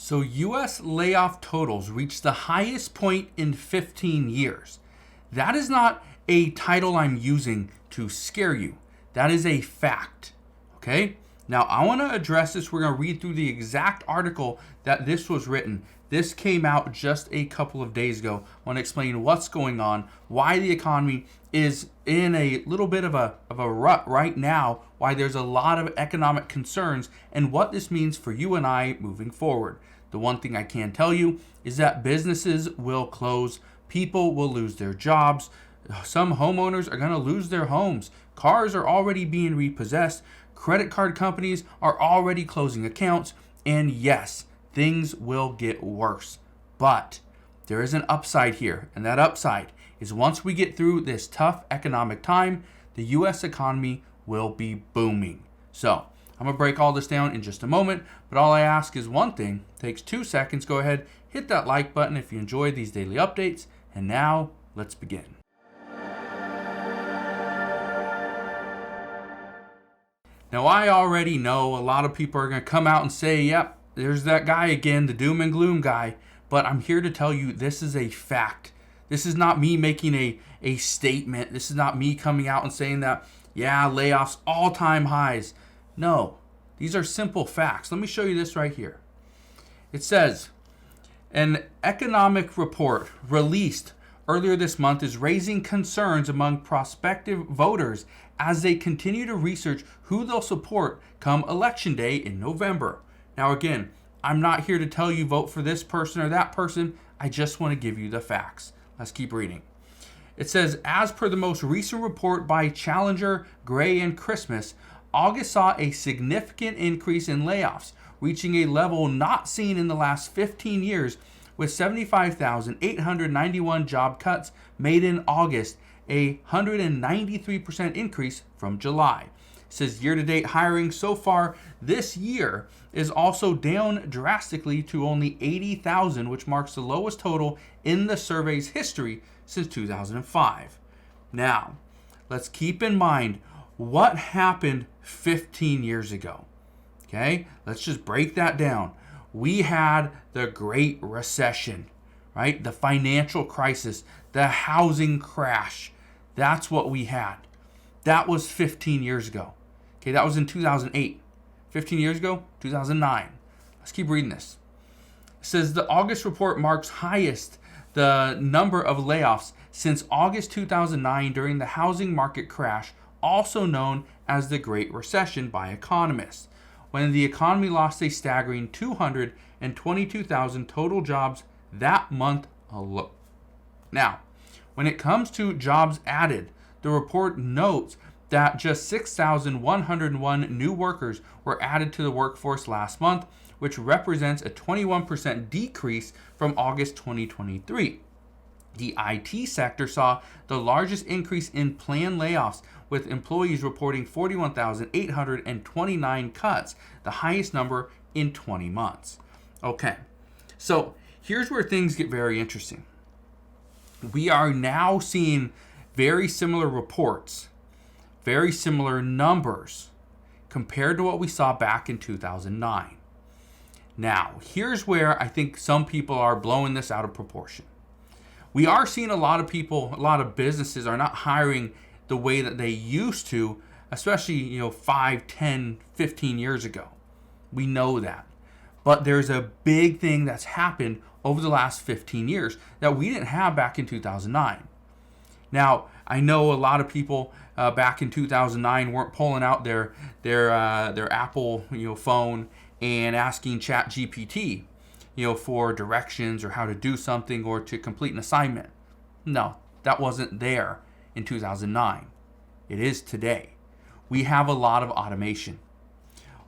So US layoff totals reached the highest point in 15 years. That is not a title I'm using to scare you. That is a fact. Okay? Now I want to address this. We're going to read through the exact article that this was written. This came out just a couple of days ago. I want to explain what's going on, why the economy is in a little bit of a rut right now, why there's a lot of economic concerns, and what this means for you and I moving forward. The one thing I can tell you is that businesses will close, people will lose their jobs, some homeowners are going to lose their homes, cars are already being repossessed, credit card companies are already closing accounts, and yes, things will get worse. But there is an upside here, and that upside is once we get through this tough economic time, the U.S. economy will be booming. So I'm going to break all this down in just a moment, but all I ask is one thing. It takes 2 seconds. Go ahead, hit that like button if you enjoy these daily updates. And now, let's begin. Now, I already know a lot of people are going to come out and say, yep, there's that guy again, the doom and gloom guy. But I'm here to tell you this is a fact. This is not me making a statement. This is not me coming out and saying that, yeah, layoffs, all-time highs. No, these are simple facts. Let me show you this right here. It says, an economic report released earlier this month is raising concerns among prospective voters as they continue to research who they'll support come Election Day in November. Now again, I'm not here to tell you vote for this person or that person. I just want to give you the facts. Let's keep reading. It says, as per the most recent report by Challenger, Gray, and Christmas, August saw a significant increase in layoffs, reaching a level not seen in the last 15 years, with 75,891 job cuts made in August, a 193% increase from July. It says year-to-date hiring so far this year is also down drastically to only 80,000, which marks the lowest total in the survey's history since 2005. Now, let's keep in mind what happened 15 years ago. Okay, let's just break that down. We had the Great Recession, right? The financial crisis, the housing crash. That's what we had. That was 15 years ago. Okay, that was in 2008. 15 years ago, 2009. Let's keep reading this. It says the August report marks highest the number of layoffs since August 2009 during the housing market crash, also known as the Great Recession by economists, when the economy lost a staggering 222,000 total jobs that month alone. Now, when it comes to jobs added, the report notes that just 6,101 new workers were added to the workforce last month, which represents a 21% decrease from August 2023. The IT sector saw the largest increase in planned layoffs, with employees reporting 41,829 cuts, the highest number in 20 months. Okay, so here's where things get very interesting. We are now seeing very similar reports, very similar numbers compared to what we saw back in 2009. Now, here's where I think some people are blowing this out of proportion. We are seeing a lot of people, a lot of businesses are not hiring the way that they used to, especially 5, 10, 15 years ago. We know that. But there's a big thing that's happened over the last 15 years that we didn't have back in 2009. Now, I know a lot of people back in 2009 weren't pulling out their Apple phone and asking ChatGPT for directions or how to do something or to complete an assignment. No, that wasn't there in 2009. It is today. We have a lot of automation.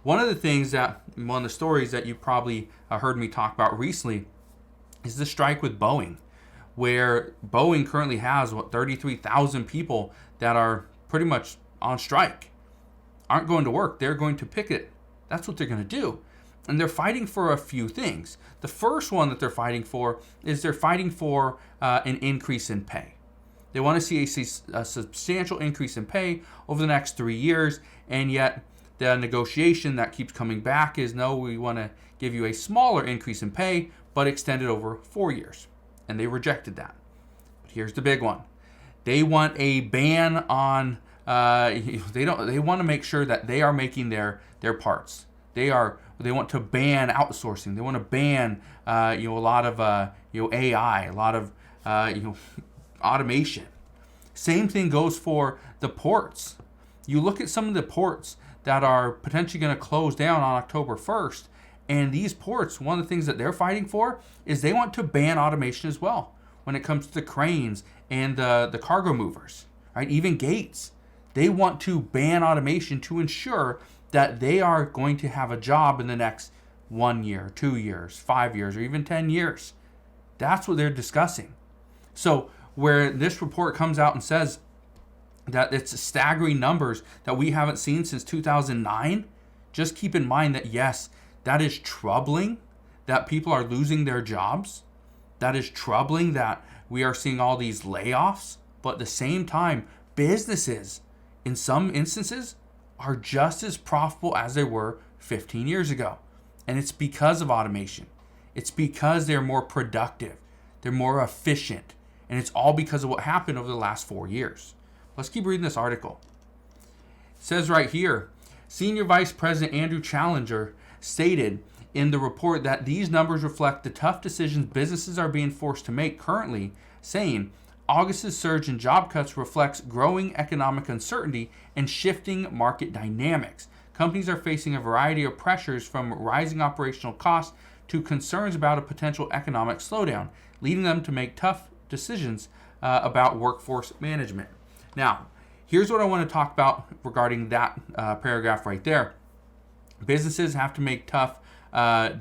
One of the stories that you probably heard me talk about recently is the strike with Boeing, where Boeing currently has 33,000 people that are pretty much on strike, aren't going to work. They're going to picket. That's what they're going to do. And they're fighting for a few things. The first one that they're fighting for is an increase in pay. They want to see a substantial increase in pay over the next 3 years, and yet the negotiation that keeps coming back is, no, we want to give you a smaller increase in pay, but extend it over 4 years. And they rejected that. But here's the big one. They want a ban on, they want to make sure that they are making their parts. They want to ban outsourcing. They want to ban, a lot of, AI, a lot of, automation. Same thing goes for the ports. You look at some of the ports that are potentially going to close down on October 1st, and these ports, one of the things that they're fighting for is they want to ban automation as well when it comes to the cranes and the cargo movers, right? Even gates. They want to ban automation to ensure that they are going to have a job in the next 1 year, 2 years, 5 years, or even 10 years. That's what they're discussing. So where this report comes out and says that it's staggering numbers that we haven't seen since 2009, just keep in mind that, yes, that is troubling that people are losing their jobs. That is troubling that we are seeing all these layoffs. But at the same time, businesses, in some instances, are just as profitable as they were 15 years ago. And it's because of automation. It's because they're more productive. They're more efficient. And it's all because of what happened over the last 4 years. Let's keep reading this article. It says right here, Senior Vice President Andrew Challenger stated in the report that these numbers reflect the tough decisions businesses are being forced to make currently, saying August's surge in job cuts reflects growing economic uncertainty and shifting market dynamics. Companies are facing a variety of pressures from rising operational costs to concerns about a potential economic slowdown, leading them to make tough decisions about workforce management. Now, here's what I want to talk about regarding that paragraph right there. Businesses have to make tough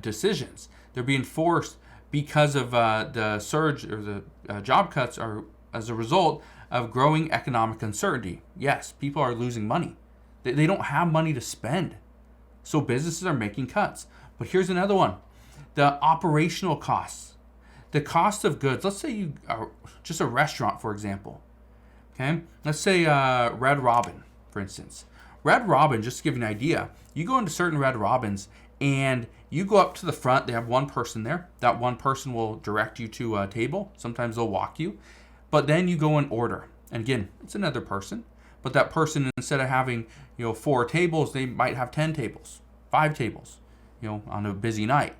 decisions. They're being forced because of the surge or the job cuts are as a result of growing economic uncertainty. Yes, people are losing money. They don't have money to spend. So businesses are making cuts. But here's another one. The operational costs. The cost of goods. Let's say you are just a restaurant, for example. Okay? Let's say Red Robin, for instance. Red Robin, just to give you an idea, you go into certain Red Robins and you go up to the front. They have one person there. That one person will direct you to a table. Sometimes they'll walk you. But then you go and order. And again, it's another person. But that person, instead of having 4 tables, they might have 10 tables, 5 tables, on a busy night.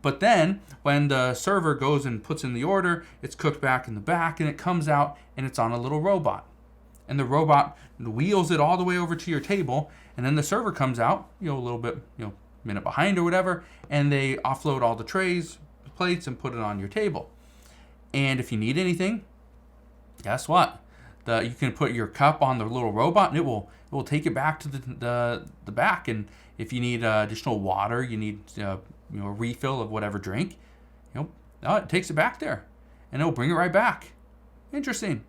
But then when the server goes and puts in the order, it's cooked back in the back and it comes out and it's on a little robot. And the robot wheels it all the way over to your table. And then the server comes out, a little bit, minute behind or whatever. And they offload all the trays, the plates, and put it on your table. And if you need anything, guess what? You can put your cup on the little robot and it will take it back to the back. And if you need additional water, you need a refill of whatever drink, it takes it back there and it'll bring it right back. Interesting,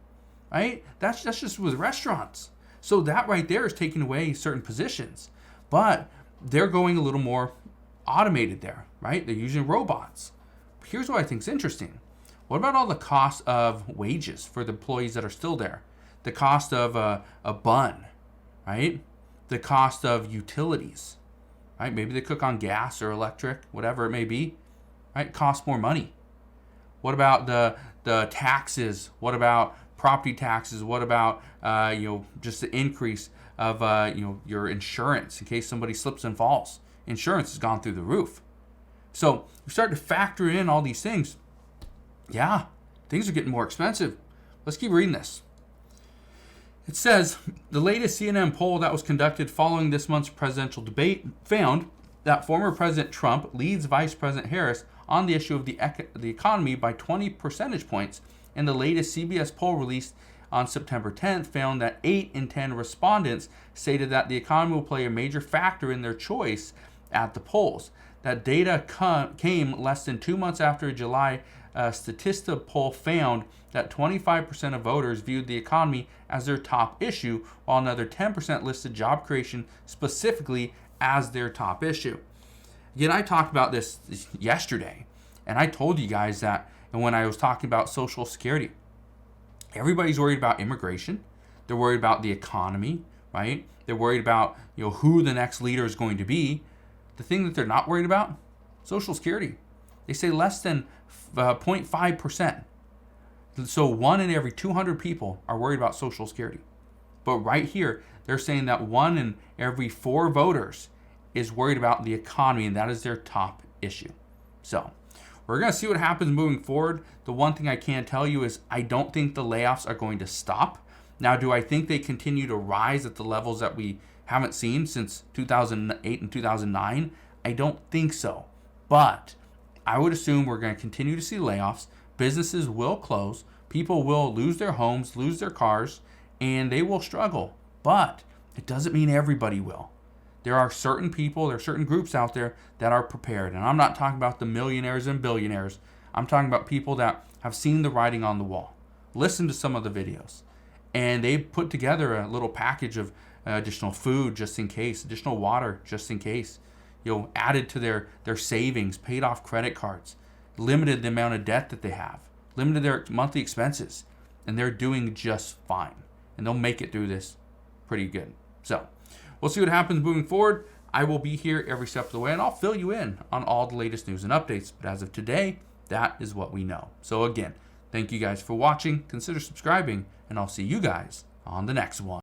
right? That's just with restaurants. So that right there is taking away certain positions, but they're going a little more automated there, right? They're using robots. Here's what I think is interesting. What about all the cost of wages for the employees that are still there? The cost of a bun, right? The cost of utilities, right? Maybe they cook on gas or electric, whatever it may be, right? It costs more money. What about the taxes? What about property taxes? What about just the increase of your insurance in case somebody slips and falls? Insurance has gone through the roof. So you start to factor in all these things. Yeah, things are getting more expensive. Let's keep reading this. It says, the latest CNN poll that was conducted following this month's presidential debate found that former President Trump leads Vice President Harris on the issue of the economy by 20 percentage points. And the latest CBS poll released on September 10th found that 8 in 10 respondents stated that the economy will play a major factor in their choice at the polls. That data came less than 2 months after a July Statista poll found that 25% of voters viewed the economy as their top issue, while another 10% listed job creation specifically as their top issue. Again, I talked about this yesterday, and I told you guys that when I was talking about Social Security, everybody's worried about immigration. They're worried about the economy, right? They're worried about, who the next leader is going to be. The thing that they're not worried about, Social Security. They say less than 0.5%. So 1 in every 200 people are worried about Social Security. But right here, they're saying that 1 in every 4 voters is worried about the economy, and that is their top issue. So we're going to see what happens moving forward. The one thing I can tell you is I don't think the layoffs are going to stop. Now, do I think they continue to rise at the levels that we haven't seen since 2008 and 2009? I don't think so. But I would assume we're going to continue to see layoffs. Businesses will close. People will lose their homes, lose their cars, and they will struggle. But it doesn't mean everybody will. There are certain people, there are certain groups out there that are prepared. And I'm not talking about the millionaires and billionaires. I'm talking about people that have seen the writing on the wall. Listen to some of the videos. And they've put together a little package of additional food just in case, additional water just in case, added to their savings, paid off credit cards, limited the amount of debt that they have, limited their monthly expenses, and they're doing just fine. And they'll make it through this pretty good. So we'll see what happens moving forward. I will be here every step of the way, and I'll fill you in on all the latest news and updates. But as of today, that is what we know. So again, thank you guys for watching. Consider subscribing, and I'll see you guys on the next one.